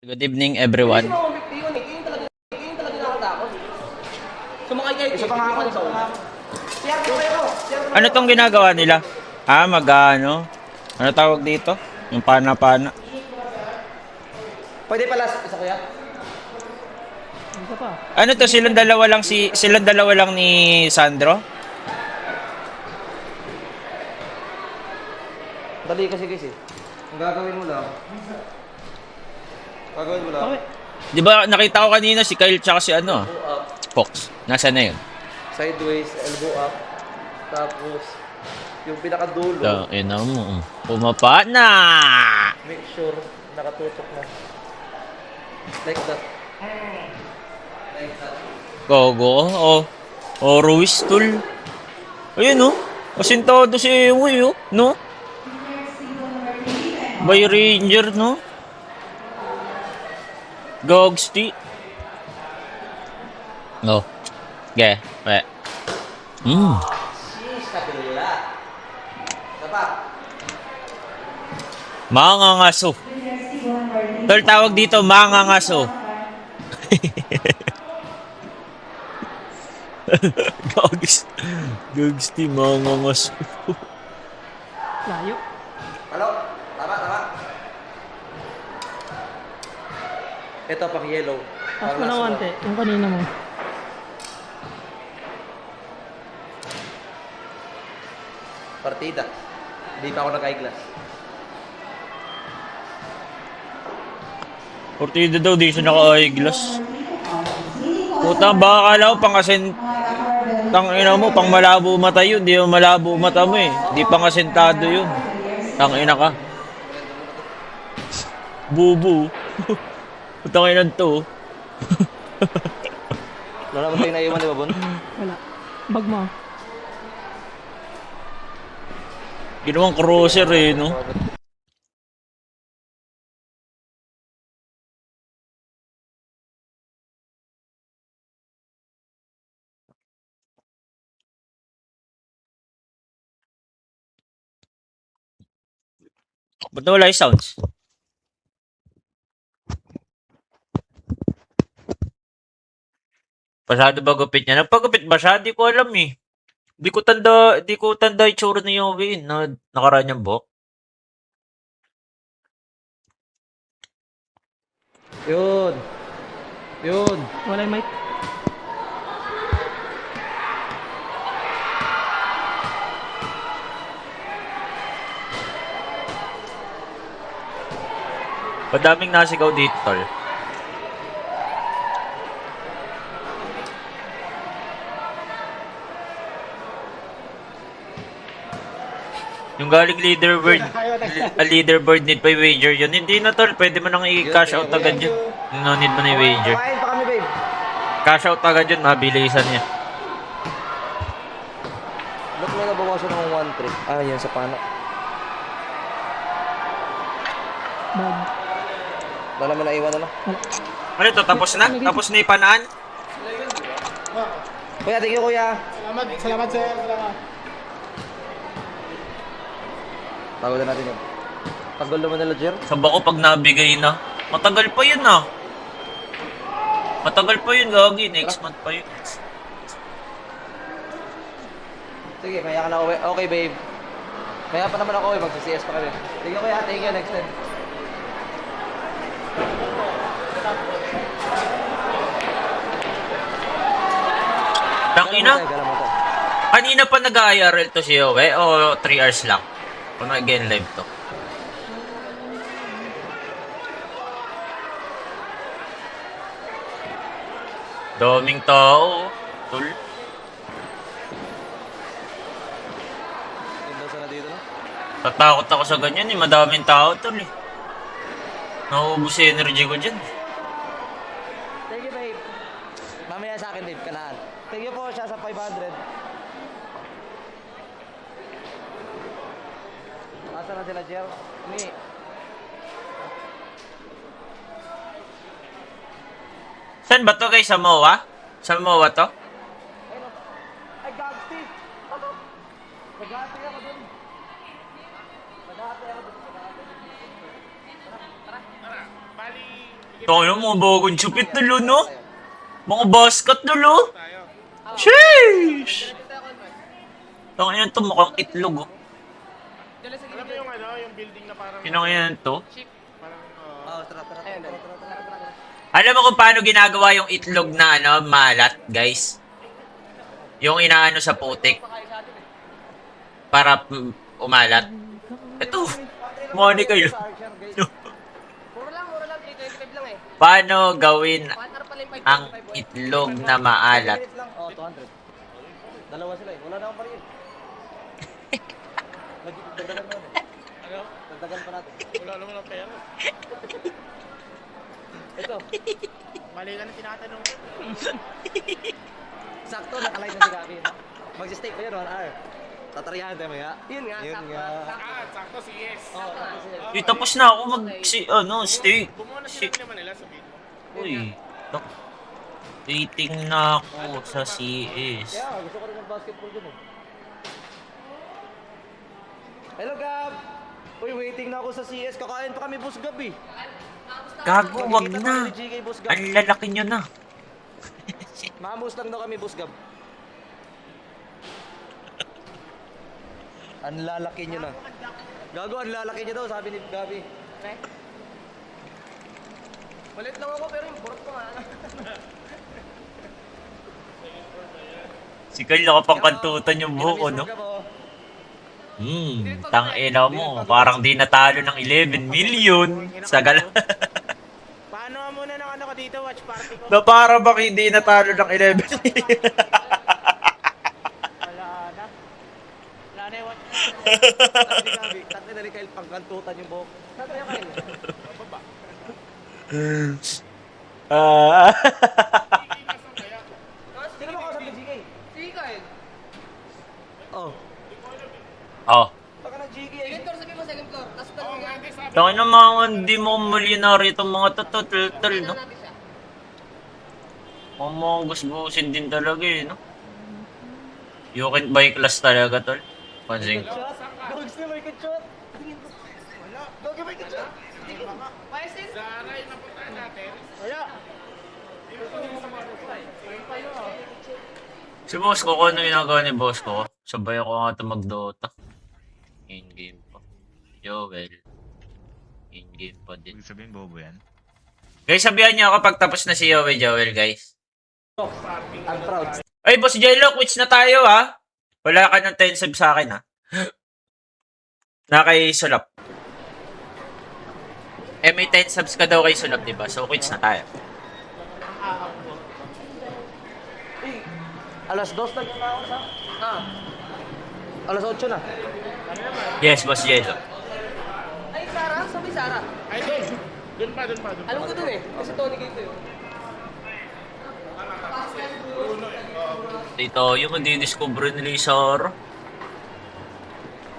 Good evening, everyone. Yung talaga nakatakot. Sumakay kayo. Isa pa nga ako. Share ko kayo. Ano tong ginagawa nila? Mag-ano? Ano tawag dito? Yung pana-pana. Pwede pala isa kuya? Ano to? Silang dalawa lang ni Sandro? Dali kasi guys eh. Ang gagawin mo lang. Di ba nakita ko kanina si Kyle tsaka si ano? Elbow up. Fox. Nasaan na yun? Sideways, elbow up. Tapos, yung pinakadulo, Ina mo. Pumapa na! make sure nakatutok na. Like that. Like that. Gogo. Ruiz, tol. Ayun, no? Asintado si Uy, oh. No? By Ranger, no? Gogsti. No. Okay. Sheesh, kabila. Sapa. Mangangaso. Tol, tawag dito, mangangaso. Gogsti, mangangaso. Layo. Halo? Tama. Ito pang yellow. Tapos Pang mo ng last wante, one. yung kanina mo. Partida. Hindi pa ako nag-eyeglass. Ortida daw, di siya naka-eyeglass. Puta, baka akala ko tangina mo, pang malabo mata yun. Di mo malabo mata mo eh. Di pang asentado yun. Tangina ka. Bubu. Tangina to. Wala naman tayo naiwan, di ba, Bon? Wala. Bag mo. Ginawang crosser eh, no? Ba't nawala yung sounds? Pasado ba gupit niya? Nagpagupit ba siya? Di ko alam eh. Di ko tanda itsura ni Yowie na nakaraan niyang buhok. Yun. Wala yung mic. Madaming nasigaw dito, tol. Yung galing leaderboard need pa i-wager yun. Hindi na, tol. Pwede mo nang i-cash out agad yun. No need mo na i-wager. Kumain pa kami, babe. Cash out agad yun, mabilisan niya. Ba't may nabawasan ng 1-3? Ah, yan sa panak. Bag. Wala naman naiwan na lang. Ano ito? Tapos na? Tapos na ipanaan? Kuya, thank you, kuya. Salamat sir, salamat. Tago na natin yun. Tagal naman nila, Jer. Saba ko pag nabigay na. Matagal pa yun ah. Matagal pa yun, gagi. Next month pa yun. Sige, kaya ka na uwi. Okay, babe. Kaya pa naman ako uwi. Magsa-CS pa kami. Thank you, kuya. Thank you. Next time. Tangina. Galang mo to. Kanina pa nag-IRL to si Yowie o 3 hours lang? Kung again live to. Daming tao. Tol. Ganda sana dito, no? Tatakot ako sa ganyan eh. Madaming tao tol eh. Nauubos yung energy ko dyan. Thank you, babe. Mamaya sa akin, babe. Kanaan. Thank you po siya sa 500. Asa na sila, Jer? Saan ba to guys? Sa MOA? Sa MOA to? Ay, gagsti! Nag-aatay ako dun. Nag-aatay ako dun. Tayo mga bagong chupit tulo, no? Mga basket tulo. Sheesh! Tayo to mukhang itlog, oh. Alam mo yung ano, yung building na parang... Kinakayan to? Parang, Oo, tara. Alam mo kung paano ginagawa yung itlog na ano, malat, guys? Yung inaano sa putik. Para umalat. Ito, money kayo. Mura lang, 325 lang eh. Paano gawin Partner pala yung 525 ang itlog na maalat? Oo, 200. Dalawa sila eh. Wala na akong baril. Dagdagan mo natin. ano? Dagdagan pa natin. Wala naman ang pera. Ito. Mali ka na tinatanong. Sakto, nakalive na si Gabi. Mag-stay pa yun, 1 hour. Tatariyahan tayo mga. Yun nga, sakto. Sakto si Yes. Oo, sakto siya. Uy, tapos na ako steak. Bumuha na sila naman nila, sabihin mo. Uy, waiting na ako sa CS. Kaya, gusto ko rin mag-basketball dun eh. Hello, Gab! Uy, waiting na ako sa CS. Kakain pa kami, Boss Gab eh. Gago, wag Magkikita na. kami ni GK, Boss Gab. Ang lalaki nyo na. Mamos lang daw kami, Boss Gab. Ang lalaki nyo na. Gago, ang lalaki nyo daw, sabi ni Gabi. Malit lang ako pero yung burot ko nga. Si Kyle nakapangkantutan yung buhok ko, no? Boss Gab, oh. Tangina mo. Parang di natalo ng 11 million. Sa gala. Paano nga muna ng ano ko dito, watch party ko? Na para bang hindi natalo ng 11 million. Wala na. Wala na yung watch. Sabi ni Gabi, tatlo na ni Kyle pangkantutan yung buhok. Sabi niya Kyle. Ah. Sino ba kausap ni GK? Sige Kyle. Oh. Oh. Baka na GK. Second floor, sabi mo second floor. Tapos Oo nga, talaga. hindi sabi. Tangina mga hindi mo milyonaryo itong mga tututul, no? natin siya. Mga gusgusin din talaga eh, no? You can buy class talaga, tol. Pansin. Shot. Gags na may shot. Tingin ko. Wala. Gago may shot. Paesin? Zara yung napuntahan natin. Wala. Si boss ko, kung ano ginagawa ni boss ko, sabay ako nga ito mag-Dota. In-game pa. Joel. In-game pa din. Ibig sabihin, bobo yan. Guys, sabihan niyo ako pag tapos na si Joel, guys. I'm proud. Ay, boss Jello, quits na tayo, ha? Wala ka ng 10 subs sa akin, ha? Na kay Sulap. Eh, may 10 subs ka daw kay Sulap, diba? So, quits na tayo. Alas 2 na yung naon sa? Alas 8 na. Yes, boss Jello. Ay, Sarah? Sabi Sarah. Ay, doon. Doon pa. Alam ko dun eh. Kasi Tony Gate yun. Dito, yung madidiscover nila yung Sara.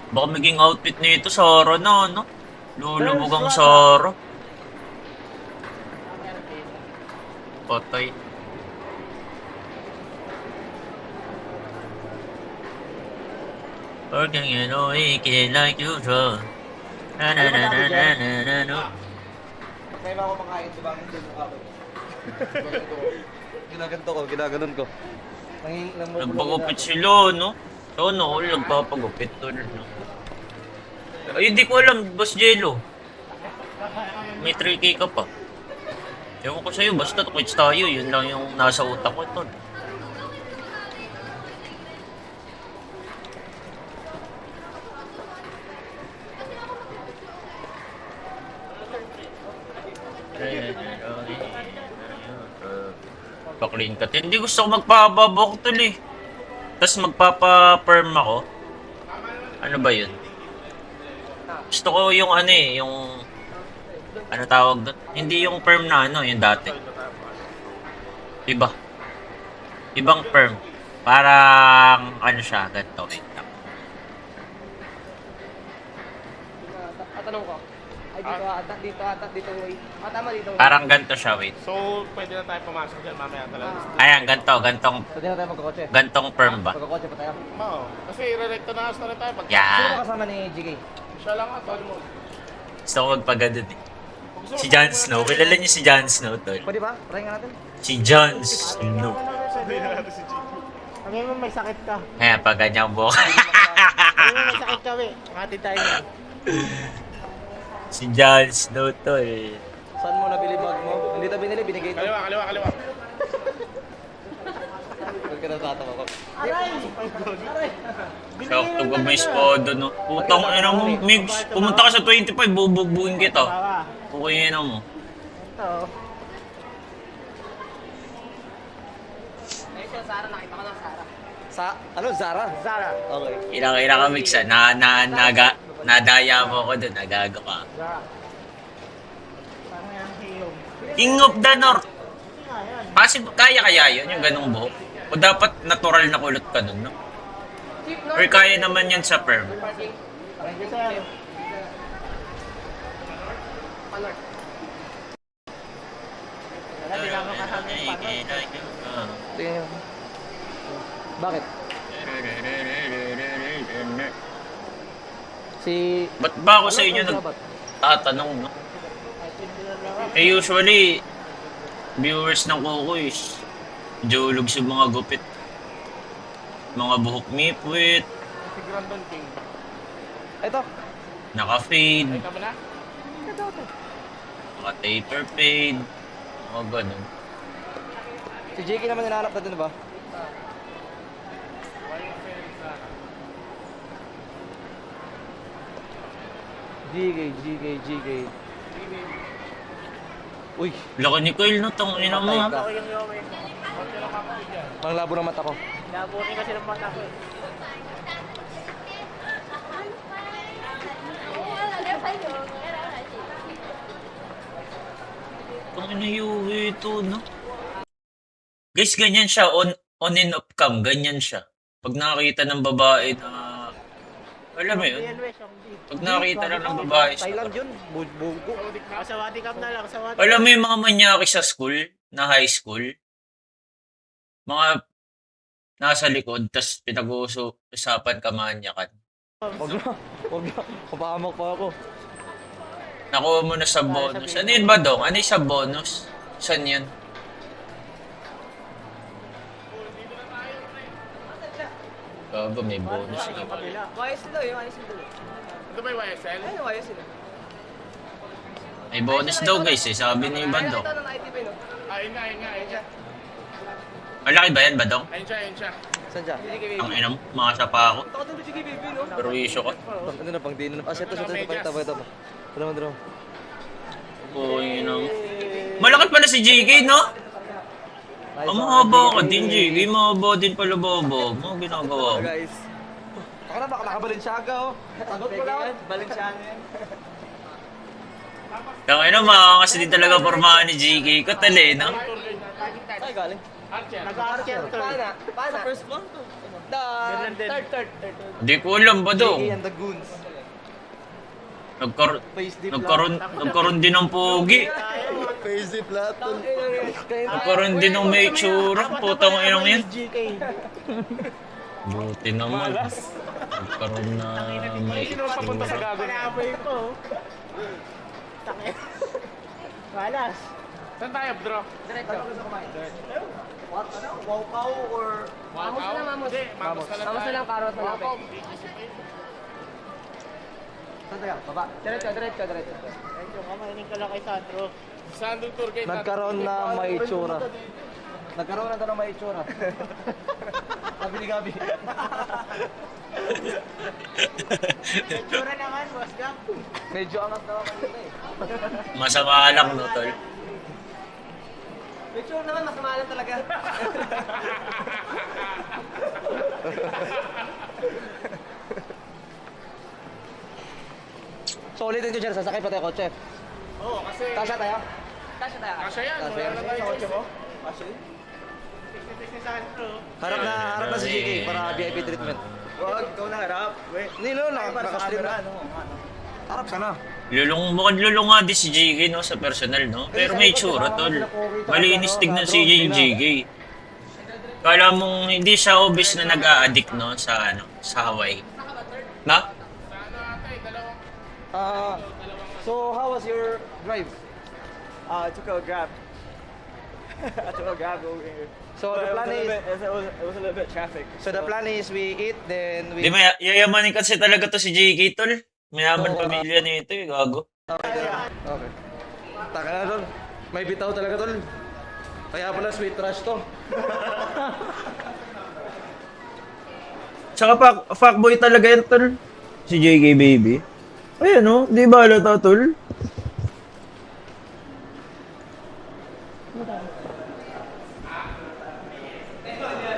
Baka maging outfit nito, Sara na, no? Lulubog ang Sara. Patay. Working in a weekend like usual. Na na na na na na na na. Kaya ba ako makain sa bangin din ako? Ginaganon ko. Nagpagupit sila, no? So, no, nagpapagupit to, no? Ay, hindi ko alam, Boss Jello. May 3K ka pa. Ewan ko sa'yo, basta quits tayo. Yun lang yung nasa utak ko, tol. Pa-clean cut. Hindi gusto ko magpababok tol eh. Tapos magpapa-perm ako. Ano ba yun? Gusto ko yung ano eh, yung... Ano tawag doon? Hindi yung perm na ano, yung dati. Iba. Ibang perm. Parang ano siya, ganito. Wait lang. Tatanong ko. Ay, dito way. Tama dito. Parang ganito siya, wait. So, pwede na tayo pumasok dyan mamaya talaga. Ayan, gantong So, di na tayo magkakotse. gantong perm ba? Magkakotse pa tayo. Oo. Kasi re-recto na house na rin tayo. Pag Sino ba Yan. kasama ni GK? siya lang at all mo. Gusto ko magpagadod eh. Si Jon Snow. Kilala niyo si Jon Snow, tol? Pwede ba? Try nga natin. Si Jon Snow. Sabi mo may sakit ka. Eh, pag ganyang buhok. Sabi mo may sakit ka, we. Hati tayo na. Si Jon Snow, tol. Saan mo nabili bag mo? Hindi ito binili, binigay ito. Kaliwa. Huwag ka natatawa ko. Sakto ba may spodo, no? Putang ina mo, Migs. Pumunta ka sa 25, bubugbuin kita. Bawa. Okay na mo. Ito. Ayun siya, Sarah. Nakita ko ng Sarah. Sa, ano, Zara? Zara. Okay. Ilang ka, Migs, ah. Nadaya mo ako doon. Nagago ka. Zara. Parang yung hiyong. King of the North. Hindi nga yan. Kasi kaya yun, yung ganung buhok? O dapat natural na kulot ka nun, no? Cheap, no? Or kaya naman yan sa perm? Parking. Thank you, sir. Honor. Wala, di lang ako kasama yung pato. Tingnan nyo. Bakit? Si... Ba't ba ako sa inyo nagtatanong, no? Eh usually, viewers ng Kukoy, julog sa mga gupit. Mga buhok mipwit, Si Grandon King. Ito. naka-fade, Ay, tama na? naka-taper fade, mga ganun. Si JK naman hinahanap natin, ba? GK. Uy, Laki ni Kyle, no? Tangina mo. Patay ka. Ako yung yowe. Huwag ka lang ako dyan. Ang labo ng mata ko. Nabuti kasi ng mata ko eh. Tangina yung ito, no? Guys, ganyan siya. On and off cam, ganyan siya. Pag nakakita ng babae na... Alam mo yun? Yan, we, Shongdi. Pag nakakita lang ng babae sa... Thailand yun. Bugo. Sa Wadi Cup na lang, sa Wadi. Alam mo yung mga manyaki sa school, na high school? Mga nasa likod, tas pinag-uusapan ka manyakan. Huwag na. Kapahamak pa ako. Nakuha mo na sa bonus. Ano yun ba, Dong? Ano yung sa bonus? Saan yun? Gago, may bonus na. Kabila. YSL daw, yung YSL daw. Ito ba yung YSL? Ayun, yung YSL. May bonus daw, guys, eh. Sabi ni Bandong. Ito ng ITV, no? Ayun nga. Malaki ba yan, Badong? Ayun siya. Saan siya? Ang ina mo, makasa pa ako. Ito ko doon si baby, no? Pero issue ka. Ano na, pang di na. Ah, ito. Ito. Dalawa. Oo, yun ang... Malaki pala si JK, no? Ang mahaba ka din, JK. Mahaba din pala bobo. Mga ginagawa mo. Guys. Baka na, baka nakabalinsaga, oh. Sagot ko lang. Balinsaga yan. Tangay na, makakas din talaga pormahan ni JK. Katali, no? Ay, galing. Archer. Nag-archer to. Paano? First floor to. Ganun din. Third. Hindi ko alam, Badong. JK and the Goons. Face deep Nagkaroon din ng pogi. Face deep lahat. Nagkaroon din ng may tsura. Putang inang yan. GK. Buti naman. Nagkaroon na may Sino ang papunta sa tsura. gago niya? Panaboy ko. Takit. Walas. Saan tayo, bro? Diretso. What? Ano? Wow or... Mamos na lang, mamos. Hindi, mamos na lang Mamos na lang, karot na lapit. Saan tayo? Baba. Diretso. Medyo kamaining ka lang kay Sandro. Sandro tour guide. Nagkaroon na may itsura. Nagkaroon na daw ng may itsura. Sabi ni Gabi. Tsura naman, boss Gam. Medyo angat na ako kanina eh. Masama lang, no, tol? May tsura naman, masama lang talaga. Solid din ko dyan, sasakay pa tayo kotse. Oo, kasi... Tasha tayo? Kasya tayo. Kasya yan. Tasha Wala yan. na tayo. Sa kotse mo? Business ni Sandro. Harap na si JK para VIP treatment. Wag, ikaw na harap. Wait. Hindi no, nakastream na. Harap ka na. Mukhang lulong nga din si JK, no, sa personal, no? Pero may tsura, tol. Malinis tignan si JK. Kala mong hindi siya obvious na nag-a-addict, no, sa Hawaii. Na? So how was your drive? I took a grab. I took a grab over here. So the plan is, It was a little bit traffic. so the plan is we eat, then Di we... may yayamanin kasi talaga to si JK, tol. Mayaman pamilya nito, gago. Okay. Taka na, tol. May bitaw talaga, tol. Kaya pala sweet trash to. Tsaka fuckboy talaga yan, tol. Si JK, baby. Ayan, oh. Di ba halata, tol?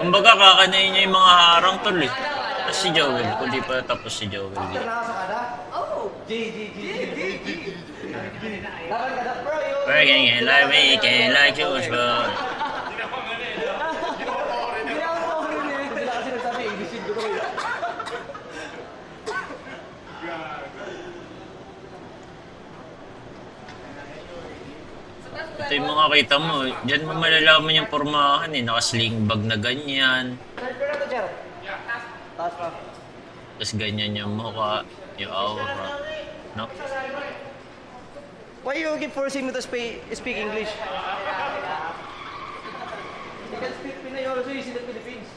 Kumbaga, kakanayin niya yung mga harang, tol, eh. Tapos si Joel, kung di pa tapos si Joel. Working it like weekend, like usual. Hindi na kasi nagsabi, ibisin ko to. Ito yung mga kita mo, dyan mo malalaman yung pormahan eh, naka-sling bag na ganyan, Taas pa. tapos ganyan yung mukha, yung aura, no? Why you keep forcing me to speak English? You can speak Pinoy also, you see the Philippines.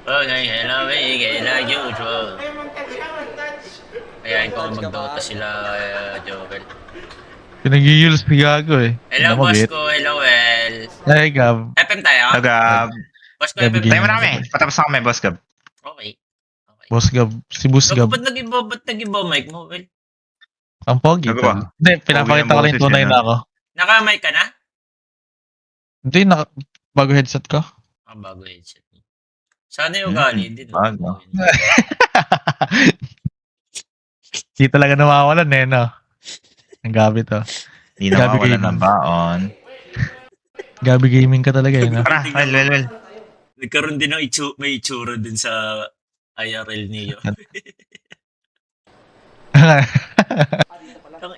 Okay, hello, weekend, like usual. Ayain ko nga mag-Dota sila, Joel. Pinag-yules si Gago eh. Hello, Ano, boss bit? ko, hello, well. Ay, Gab. FM tayo? Gab. Boss ko, Gab FM game. Tayo tayo. mo na kami. Patapos na kami, boss Gab. Okay. Boss Gab. Si Boss Gago, Gab. ba't nag-iba mic mo, well? Ang pogi. Gago ba? tol. Hindi, pinapakita ko Pogi rin ang tunay boses na ako. Naka-mic ka na? Hindi, bago headset ko. Bago headset mo. Sana yung ugali din. Bago. Hindi talaga nawawalan eh, no? Ang Gabi to. Hindi na Gabi mawala gaming. ng baon. Gabi gaming ka talaga eh, no? Tara, well. Nagkaroon din ng may itsura din sa IRL niyo.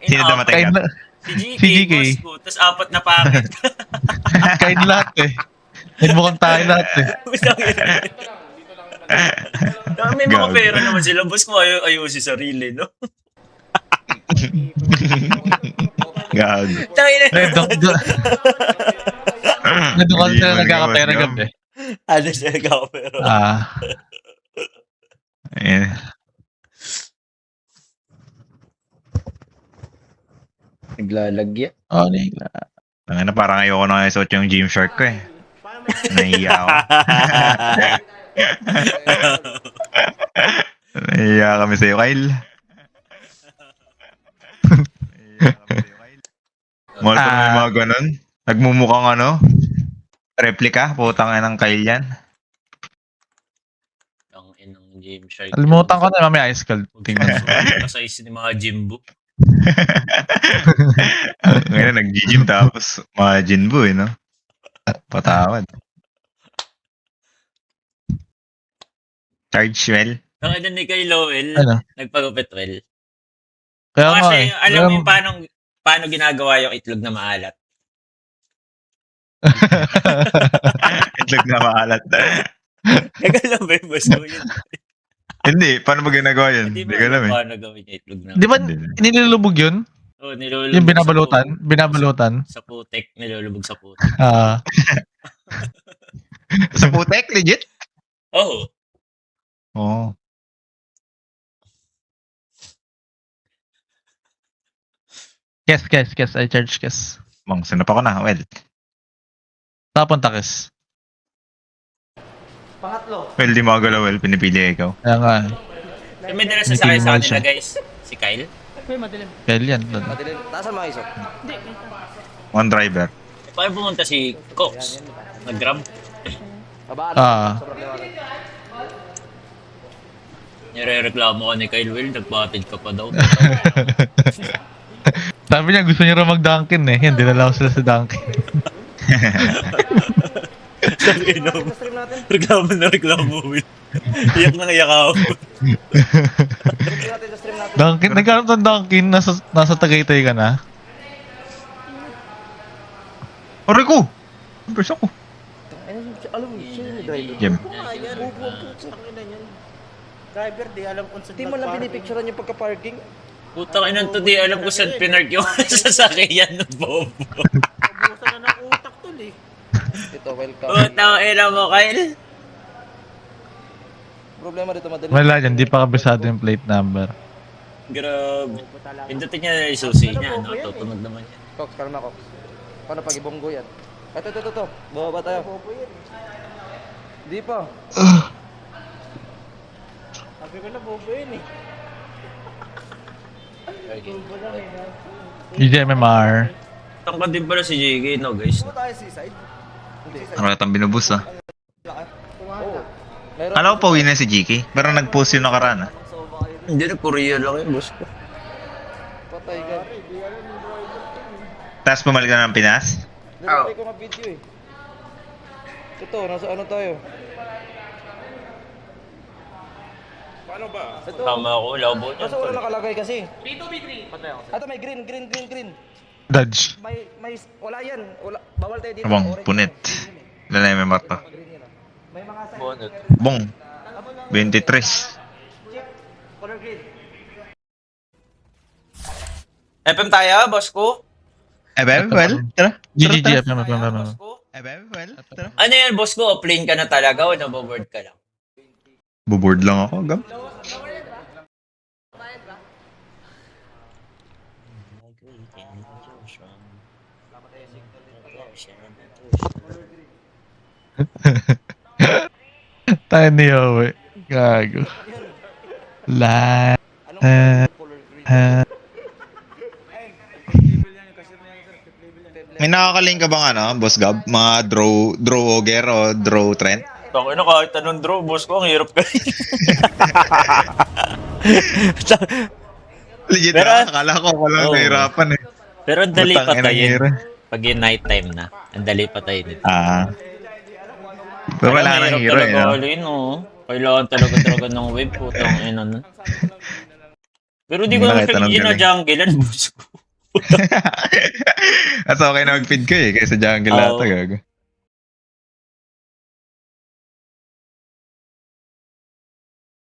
Sino damatay Kain, ka? Si GK, Si GK. boss ko. Tapos 4 na packet. kain lahat eh. Nagmukhang tayo lahat eh. May mga Gago. pera naman sila. Boss ko ayaw si sarili, no? Gago. Tangina. Nadukal Hindi sila mo nagkakapera Gab. gabi. Ano siya nagkakapera? Ayan. Naglalagya. Oh, nila. Tangina, parang ayoko na nga isuot yung Gymshark ko eh. Nahiya ako. Nahiya kami sa'yo, Kyle. Nahiya kami sa'yo, Kyle. Mahal pa naman yung mga ganun. Nagmumukhang ano? Replika? Putang ng Kyle yan. Ang inang gym shark. Alimutan ko na mamaya ice cold. Tingnan. Kasayos ni mga Jimbo. Ngayon, nag-gym tapos mga Jinbu eh, no? Patawad. Charge well. Ang ina ni kay Lowell, Ano? nagpagupit well. Kaya nga Kasi eh. alam mo yung paano ginagawa yung itlog na maalat. Itlog na maalat. Nagalam ba yung boss ko yun? Hindi, paano ba ginagawa yun? Hindi Hindi mo ko alam alam eh. paano gawin yung itlog na Di ba nilulubog yun? Oh, nilulubog Yung binabalutan? Binabalutan? Sa putek, nilulubog sa putek. Ah. Sa putek, legit? Oh, Oo. Kes. I charge kes. Bang, sinapa ko na. Well, Tapon takis. Pangatlo. di magalaw, well, pinipili ikaw. Kaya nga eh. yung may dala sa sakay sa Minimal kanila siya. guys. Si Kyle. Uy, madilim. Kaya yan. Madilim. Tasan mga iso? Hindi, wait. One driver. Paano pumunta si Cox? Nag-grab. Babaan. Ah. Sobrang liwanag. Nire-reklamo ko ni Kyle Will, nagbatid ka pa daw. Sabi niya gusto niya rin mag-dunkin eh. Yan, dinala ko sila sa dunkin. Sabi no, Stream natin. reklamo Will. Iyak na iyak ako. Stream natin. Dunkin? Nagkaroon ng dunkin? Nasa Tagaytay ka na? Aray ko! Ang perso ko. Alam mo, siya yung driver. Jim. Ayan, bubo ang putsa. Ang ina niyan. Driver, di alam kung saan Hindi mo lang nagparking. pinipicturean yung pagka-parking. Putang ina to, di alam ko saan pinark yung sasakyan ng bobo. Ubusan na ng utak tol eh. Ito, welcome. Putang ina mo, Kyle. Problema dito, madali. Wala dyan, di pa kabisado yung plate number. Grabe. Bobo talaga. Pindutin niya na yung susi niya, no? Tutunog naman yan. Cox, kalma, Cox. Paano pag ibonggo yan? Ito. Bababa tayo. Bobo yan. Di pa. Sabi ko na bobo yan eh. Bobo lang eh. no? UGMMR. Tangkad din pala si JK, no, guys? Ano tayo, seaside? Hindi. Ano natang binubus ah. Oo. Meron. Alam ko pauwi na si GK. Pero nag-post yung nakaraan ah. Hindi na, Korea lang yun, boss ko. Patay ka. Tapos bumalik na ng Pinas. Nilagay ko nga video eh. Ito, nasa ano tayo? Paano ba? Ito. Tama ako, labo niyan. Nasa wala nakalagay kasi. B2, B3. Ito may green. Dodge. May, wala yan. Wala, bawal tayo dito. Abang, Orange. punit. Lalay may mata. Green yan ah. May mga sign. Bonnet. Bong. 23. Color green. FM tayo, boss ko. Well, tara. GGG. Boss ko. Well, tara. Ano yan, boss ko? Offlane ka na talaga o naboboard ka lang? Buboard lang ako, gam. Tayo ni Yowie. Gago. La. Anong color green? May nakakaling ka bang ano, Boss Gab? Mga draw ogre o draw trend? Tako na, kahit anong draw, boss ko, ang hirap ka rin. Legit Pero- ah, akala ko walang Oo. nahirapan eh. Pero ang dali Butang inang patayin. hira. Pag yung night time na, ang dali patayin nito. Ah. Pero wala nang Mahirap hero eh. talaga No? alin, oh. Kailangan talaga ng wave, putang ina nun. Pero di ko naman Nakita siya ng galing. ginajunglean, boss ko. At okay na mag-feed ko eh, kaysa jungle Oo. lahat gago.